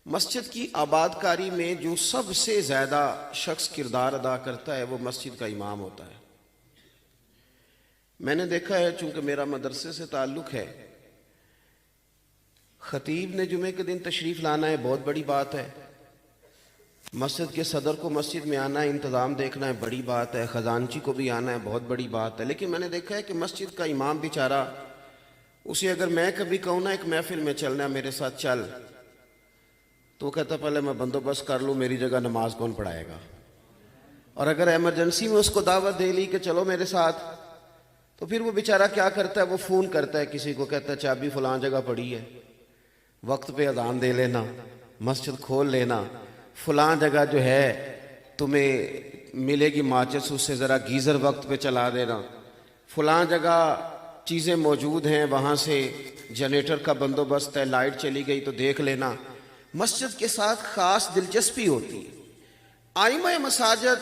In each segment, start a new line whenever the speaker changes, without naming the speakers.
مسجد کی آباد کاری میں جو سب سے زیادہ شخص کردار ادا کرتا ہے وہ مسجد کا امام ہوتا ہے۔ میں نے دیکھا ہے، چونکہ میرا مدرسے سے تعلق ہے، خطیب نے جمعے کے دن تشریف لانا ہے، بہت بڑی بات ہے۔ مسجد کے صدر کو مسجد میں آنا ہے، انتظام دیکھنا ہے، بڑی بات ہے۔ خزانچی کو بھی آنا ہے، بہت بڑی بات ہے۔ لیکن میں نے دیکھا ہے کہ مسجد کا امام بیچارہ، اسے اگر میں کبھی کہوں نا ایک محفل میں چلنا ہے میرے ساتھ چل، تو وہ کہتا پہلے میں بندوبست کر لوں، میری جگہ نماز کون پڑھائے گا۔ اور اگر ایمرجنسی میں اس کو دعوت دے لی کہ چلو میرے ساتھ، تو پھر وہ بیچارہ کیا کرتا ہے، وہ فون کرتا ہے کسی کو، کہتا ہے چابی فلاں جگہ پڑی ہے، وقت پہ اذان دے لینا، مسجد کھول لینا، فلاں جگہ جو ہے تمہیں ملے گی ماچس، اس سے ذرا گیزر وقت پہ چلا دینا، فلاں جگہ چیزیں موجود ہیں، وہاں سے جنریٹر کا بندوبست ہے، لائٹ چلی گئی تو دیکھ لینا۔ مسجد کے ساتھ خاص دلچسپی ہوتی ہے۔ ائمہ مساجد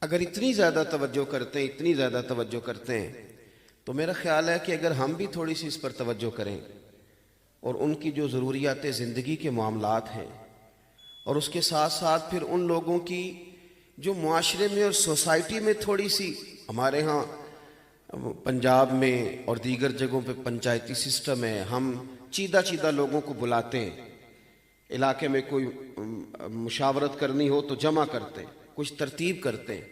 اگر اتنی زیادہ توجہ کرتے ہیں تو میرا خیال ہے کہ اگر ہم بھی تھوڑی سی اس پر توجہ کریں اور ان کی جو ضروریات زندگی کے معاملات ہیں، اور اس کے ساتھ ساتھ پھر ان لوگوں کی جو معاشرے میں اور سوسائٹی میں تھوڑی سی، ہمارے ہاں پنجاب میں اور دیگر جگہوں پہ پنچایتی سسٹم ہے، ہم چیدہ لوگوں کو بلاتے ہیں، علاقے میں کوئی مشاورت کرنی ہو تو جمع کرتے ہیں، کچھ ترتیب کرتے ہیں،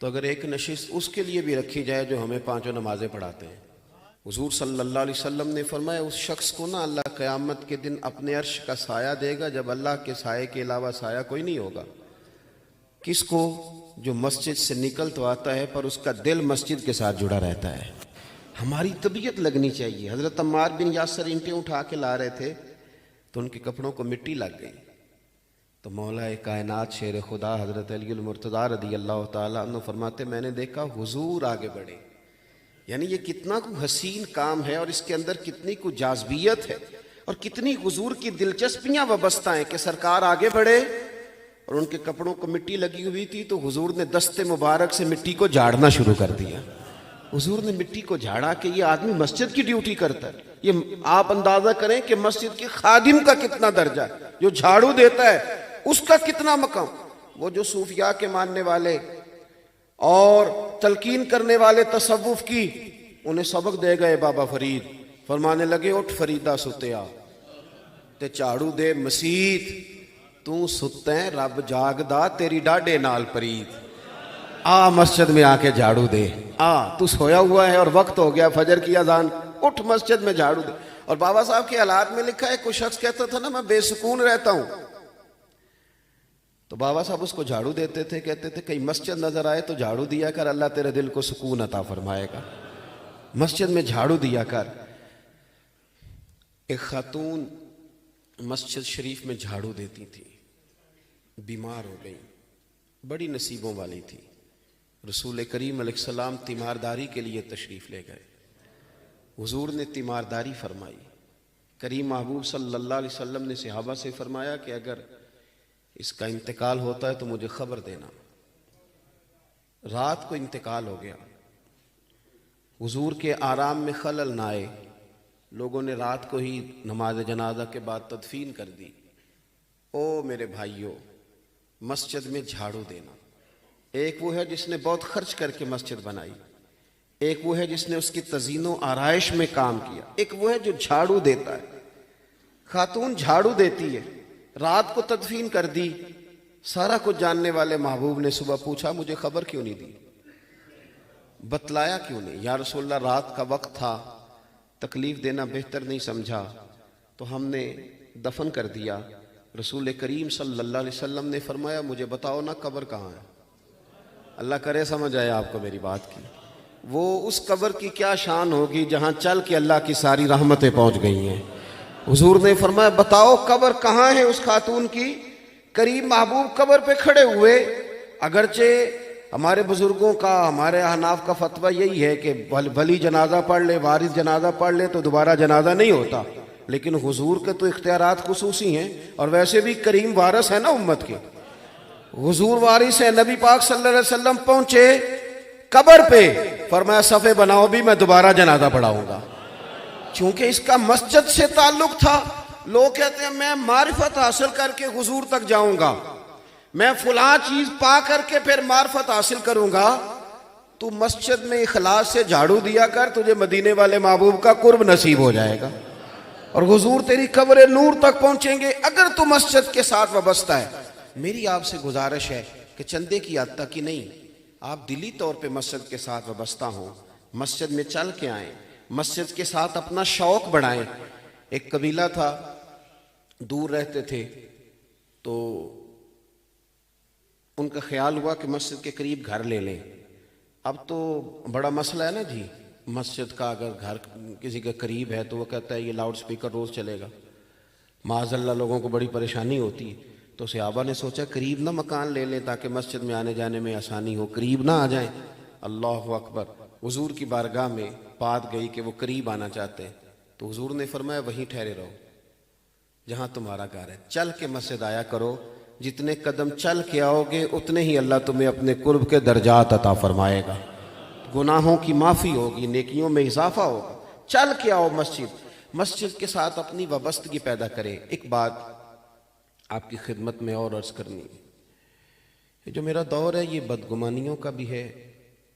تو اگر ایک نشست اس کے لیے بھی رکھی جائے جو ہمیں 5 نمازیں پڑھاتے ہیں۔ حضور صلی اللہ علیہ وسلم نے فرمایا اس شخص کو نا اللہ قیامت کے دن اپنے عرش کا سایہ دے گا جب اللہ کے سائے کے علاوہ سایہ کوئی نہیں ہوگا۔ کس کو؟ جو مسجد سے نکل تو آتا ہے پر اس کا دل مسجد کے ساتھ جڑا رہتا ہے۔ ہماری طبیعت لگنی چاہیے۔ حضرت عمار بن یاسر اینٹیں اٹھا کے لا رہے تھے تو ان کے کپڑوں کو مٹی لگ گئی، تو مولا کائنات شیر خدا حضرت علی المرتضیٰ رضی اللہ تعالیٰ عنہ فرماتے میں نے دیکھا حضور آگے بڑھے۔ یعنی یہ کتنا کو حسین کام ہے اور اس کے اندر کتنی کو جاذبیت ہے اور کتنی حضور کی دلچسپیاں وابستہ ہیں کہ سرکار آگے بڑھے اور ان کے کپڑوں کو مٹی لگی ہوئی تھی تو حضور نے دست مبارک سے مٹی کو جھاڑنا شروع کر دیا۔ حضور نے مٹی کو جھاڑا کہ یہ آدمی مسجد کی ڈیوٹی کرتا ہے۔ یہ آپ اندازہ کریں کہ مسجد کے خادم کا کتنا درجہ ہے، جو جھاڑو دیتا ہے اس کا کتنا مقام۔ وہ جو صوفیاء کے ماننے والے اور تلقین کرنے والے تصوف کی، انہیں سبق دے گئے بابا فرید، فرمانے لگے اٹھ فریدہ ستیا تے جھاڑو دے مسیت، تو ستیں رب جاگدا تیری ڈاڈے نال پرید، آ مسجد میں آ کے جھاڑو دے، تو سویا ہوا ہے اور وقت ہو گیا فجر کی اذان، اٹھ مسجد میں جھاڑو دے۔ اور بابا صاحب کے حالات میں لکھا ہے کوئی شخص کہتا تھا نا میں بے سکون رہتا ہوں، تو بابا صاحب اس کو جھاڑو دیتے تھے، کہتے تھے کہیں مسجد نظر آئے تو جھاڑو دیا کر، اللہ تیرے دل کو سکون عطا فرمائے گا، مسجد میں جھاڑو دیا کر۔ ایک خاتون مسجد شریف میں جھاڑو دیتی تھی، بیمار ہو گئی، بڑی نصیبوں والی تھی۔ رسول کریم علیہ السلام تیمارداری کے لیے تشریف لے گئے، حضور نے تیمارداری فرمائی۔ کریم محبوب صلی اللہ علیہ وسلم نے صحابہ سے فرمایا کہ اگر اس کا انتقال ہوتا ہے تو مجھے خبر دینا۔ رات کو انتقال ہو گیا، حضور کے آرام میں خلل نہ آئے، لوگوں نے رات کو ہی نماز جنازہ کے بعد تدفین کر دی۔ او میرے بھائیوں، مسجد میں جھاڑو دینا، ایک وہ ہے جس نے بہت خرچ کر کے مسجد بنائی، ایک وہ ہے جس نے اس کی تزئین و آرائش میں کام کیا، ایک وہ ہے جو جھاڑو دیتا ہے۔ خاتون جھاڑو دیتی ہے، رات کو تدفین کر دی، سارا کچھ جاننے والے محبوب نے صبح پوچھا مجھے خبر کیوں نہیں دی، بتلایا کیوں نہیں؟ یا رسول اللہ رات کا وقت تھا، تکلیف دینا بہتر نہیں سمجھا تو ہم نے دفن کر دیا۔ رسول کریم صلی اللہ علیہ وسلم نے فرمایا مجھے بتاؤ نا قبر کہاں ہے؟ اللہ کرے سمجھ آئے آپ کو میری بات کی۔ وہ اس قبر کی کیا شان ہوگی جہاں چل کے اللہ کی ساری رحمتیں پہنچ گئی ہیں۔ حضور نے فرمایا بتاؤ قبر کہاں ہے اس خاتون کی؟ کریم محبوب قبر پہ کھڑے ہوئے۔ اگرچہ ہمارے بزرگوں کا، ہمارے احناف کا فتویٰ یہی ہے کہ بھلی جنازہ پڑھ لے، وارث جنازہ پڑھ لے تو دوبارہ جنازہ نہیں ہوتا، لیکن حضور کے تو اختیارات خصوصی ہیں، اور ویسے بھی کریم وارث ہے نا امت کے، حضور وارث ہے۔ نبی پاک صلی اللہ علیہ وسلم پہنچے قبر پہ، فرمایا صفے بناؤ بھی میں دوبارہ جنازہ پڑھاؤں گا۔ چونکہ اس کا مسجد سے تعلق تھا، لوگ کہتے ہیں میں معرفت حاصل کر کے حضور تک جاؤں گا، میں فلاں چیز پا کر کے پھر معرفت حاصل کروں گا. تو مسجد میں اخلاص سے جھاڑو دیا کر، تجھے مدینے والے محبوب کا قرب نصیب ہو جائے گا اور حضور تیری قبر نور تک پہنچیں گے اگر تو مسجد کے ساتھ وابستہ ہے. میری آپ سے گزارش ہے کہ چندے کی حد تک ہی نہیں، آپ دلی طور پہ مسجد کے ساتھ وابستہ ہوں، مسجد میں چل کے آئیں، مسجد کے ساتھ اپنا شوق بڑھائیں. ایک قبیلہ تھا، دور رہتے تھے، تو ان کا خیال ہوا کہ مسجد کے قریب گھر لے لیں. اب تو بڑا مسئلہ ہے نا جی، مسجد کا اگر گھر کسی کے قریب ہے تو وہ کہتا ہے یہ لاؤڈ سپیکر روز چلے گا، معاذ اللہ لوگوں کو بڑی پریشانی ہوتی ہے. تو صحابہ نے سوچا قریب نہ مکان لے لیں تاکہ مسجد میں آنے جانے میں آسانی ہو، قریب نہ آ جائیں. اللہ اکبر. حضور کی بارگاہ میں بات گئی کہ وہ قریب آنا چاہتے ہیں، تو حضور نے فرمایا وہیں ٹھہرے رہو جہاں تمہارا گھر ہے، چل کے مسجد آیا کرو، جتنے قدم چل کے آؤ گے اتنے ہی اللہ تمہیں اپنے قرب کے درجات عطا فرمائے گا، گناہوں کی معافی ہوگی، نیکیوں میں اضافہ ہوگا. چل کے آؤ مسجد کے ساتھ اپنی وابستگی پیدا کریں. ایک بات آپ کی خدمت میں اور عرض کرنی ہے، یہ جو میرا دور ہے یہ بدگمانیوں کا بھی ہے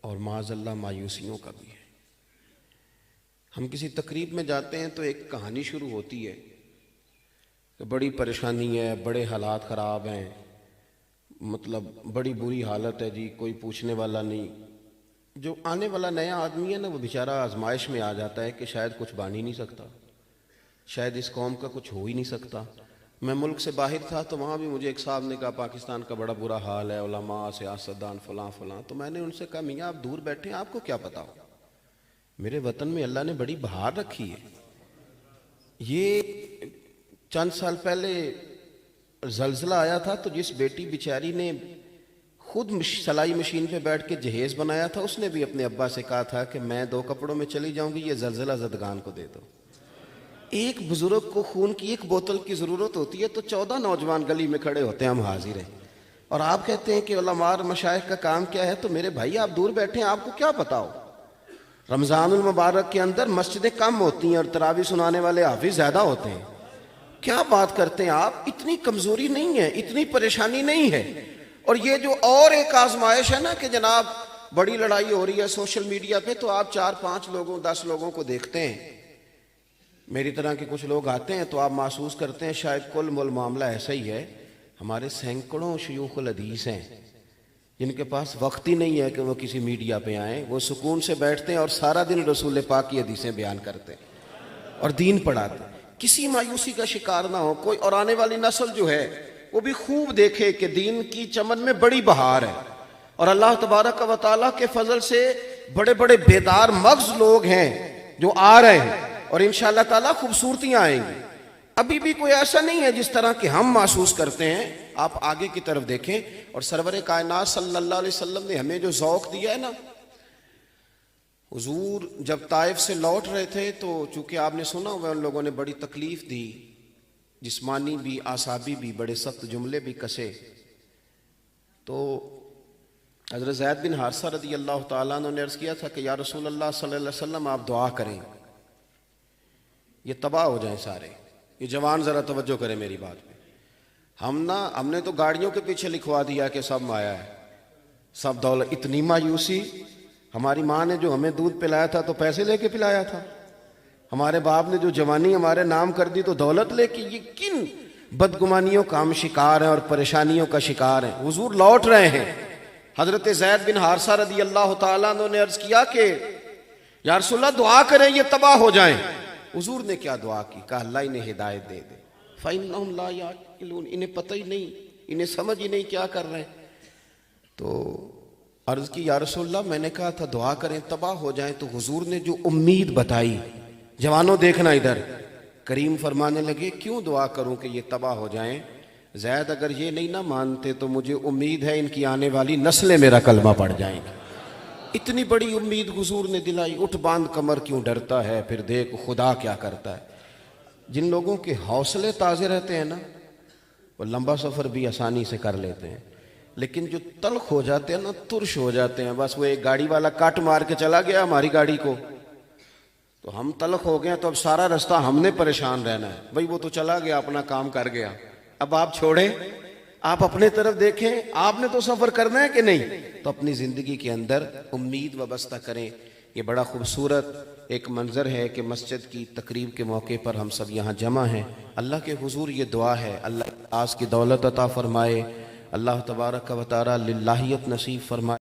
اور معاذ اللہ مایوسیوں کا بھی ہے. ہم کسی تقریب میں جاتے ہیں تو ایک کہانی شروع ہوتی ہے کہ بڑی پریشانی ہے، بڑے حالات خراب ہیں، مطلب بڑی بری حالت ہے جی، کوئی پوچھنے والا نہیں. جو آنے والا نیا آدمی ہے نا وہ بیچارہ آزمائش میں آ جاتا ہے کہ شاید کچھ بن ہی نہیں سکتا، شاید اس قوم کا کچھ ہو ہی نہیں سکتا. میں ملک سے باہر تھا تو وہاں بھی مجھے ایک صاحب نے کہا پاکستان کا بڑا برا حال ہے، علماء، سیاستدان، فلاں فلاں. تو میں نے ان سے کہا میاں آپ دور بیٹھے ہیں، آپ کو کیا پتا ہو، میرے وطن میں اللہ نے بڑی بہار رکھی ہے. یہ چند سال پہلے زلزلہ آیا تھا تو جس بیٹی بیچاری نے خود سلائی مشین پہ بیٹھ کے جہیز بنایا تھا، اس نے بھی اپنے ابا سے کہا تھا کہ میں 2 کپڑوں میں چلی جاؤں گی، یہ زلزلہ زدگان کو دے دو. ایک بزرگ کو خون کی 1 بوتل کی ضرورت ہوتی ہے تو 14 نوجوان گلی میں کھڑے ہوتے ہیں، ہم حاضر ہیں. اور آپ کہتے ہیں کہ علماء اور مشائخ کا کام کیا ہے. تو میرے بھائی آپ دور بیٹھے ہیں، آپ کو کیا پتا ہو. رمضان المبارک کے اندر مسجدیں کم ہوتی ہیں اور تراویح سنانے والے حافظ زیادہ ہوتے ہیں. کیا بات کرتے ہیں آپ، اتنی کمزوری نہیں ہے، اتنی پریشانی نہیں ہے. اور یہ جو اور ایک آزمائش ہے نا کہ جناب بڑی لڑائی ہو رہی ہے سوشل میڈیا پہ، تو آپ 4-5 لوگوں 10 لوگوں کو دیکھتے ہیں، میری طرح کے کچھ لوگ آتے ہیں تو آپ محسوس کرتے ہیں شاید کل مول معاملہ ایسا ہی ہے. ہمارے سینکڑوں شیوخ الحدیث ہیں جن کے پاس وقت ہی نہیں ہے کہ وہ کسی میڈیا پہ آئیں، وہ سکون سے بیٹھتے ہیں اور سارا دن رسول پاک کی حدیثیں بیان کرتے ہیں اور دین پڑھاتے ہیں. کسی مایوسی کا شکار نہ ہو کوئی، اور آنے والی نسل جو ہے وہ بھی خوب دیکھے کہ دین کی چمن میں بڑی بہار ہے اور اللہ تبارک و تعالیٰ کے فضل سے بڑے بڑے بیدار مغز لوگ ہیں جو آ رہے ہیں اور انشاءاللہ تعالیٰ خوبصورتیاں آئیں گی. ابھی بھی کوئی ایسا نہیں ہے جس طرح کہ ہم محسوس کرتے ہیں. آپ آگے کی طرف دیکھیں اور سرور کائنات صلی اللہ علیہ وسلم نے ہمیں جو ذوق دیا ہے نا، حضور جب طائف سے لوٹ رہے تھے تو چونکہ آپ نے سنا ہوا ان لوگوں نے بڑی تکلیف دی، جسمانی بھی اعصابی بھی، بڑے سخت جملے بھی کسے. تو حضرت زید بن حارثہ رضی اللہ تعالیٰ عنہ نے عرض کیا تھا کہ یا رسول اللہ صلی اللہ علیہ وسلم آپ دعا کریں یہ تباہ ہو جائیں سارے. یہ جوان ذرا توجہ کریں میری بات پہ. ہم نے تو گاڑیوں کے پیچھے لکھوا دیا کہ سب مایا ہے، سب دولت. اتنی مایوسی. ہماری ماں نے جو ہمیں دودھ پلایا تھا تو پیسے لے کے پلایا تھا، ہمارے باپ نے جو جوانی ہمارے نام کر دی تو دولت لے کے. یہ کن بدگمانیوں کا ہم شکار ہیں اور پریشانیوں کا شکار ہیں. حضور لوٹ رہے ہیں. حضرت زید بن حارثہ رضی اللہ تعالیٰ عنہ نے عرض کیا کہ یا رسول اللہ دعا کریں یہ تباہ ہو جائیں. حضور نے کیا دعا کی؟ کہا اللہ انہیں ہدایت دے دے. فَإِنَّهُمْ لَا يَعْقِلُونَ. انہیں پتہ ہی نہیں، انہیں سمجھ ہی نہیں کیا کر رہے ہیں. تو عرض کی یا رسول اللہ میں نے کہا تھا دعا کریں تباہ ہو جائیں. تو حضور نے جو امید بتائی، جوانوں دیکھنا ادھر، کریم فرمانے لگے کیوں دعا کروں کہ یہ تباہ ہو جائیں؟ زید اگر یہ نہیں نہ مانتے تو مجھے امید ہے ان کی آنے والی نسلیں میرا کلمہ پڑھ جائیں گی. اتنی بڑی امید حضور نے دلائی. اٹھ باندھ کمر کیوں ڈرتا ہے، پھر دیکھ خدا کیا کرتا ہے. جن لوگوں کے حوصلے تازے رہتے ہیں نا وہ لمبا سفر بھی آسانی سے کر لیتے ہیں، لیکن جو تلخ ہو جاتے ہیں نا، ترش ہو جاتے ہیں، بس وہ ایک گاڑی والا کٹ مار کے چلا گیا ہماری گاڑی کو، تو تو ہم تلخ ہو گئے تو اب سارا رستہ ہم نے پریشان رہنا ہے. بھائی وہ تو چلا گیا اپنا کام کر گیا, اب آپ چھوڑیں, آپ اپنے طرف دیکھیں, آپ نے تو سفر کرنا ہے کہ نہیں. تو اپنی زندگی کے اندر امید وابستہ کریں. یہ بڑا خوبصورت ایک منظر ہے کہ مسجد کی تقریب کے موقع پر ہم سب یہاں جمع ہیں. اللہ کے حضور یہ دعا ہے, اللہ آس کی دولت عطا فرمائے, اللہ تبارک و تعالی للہیت نصیب فرمائے.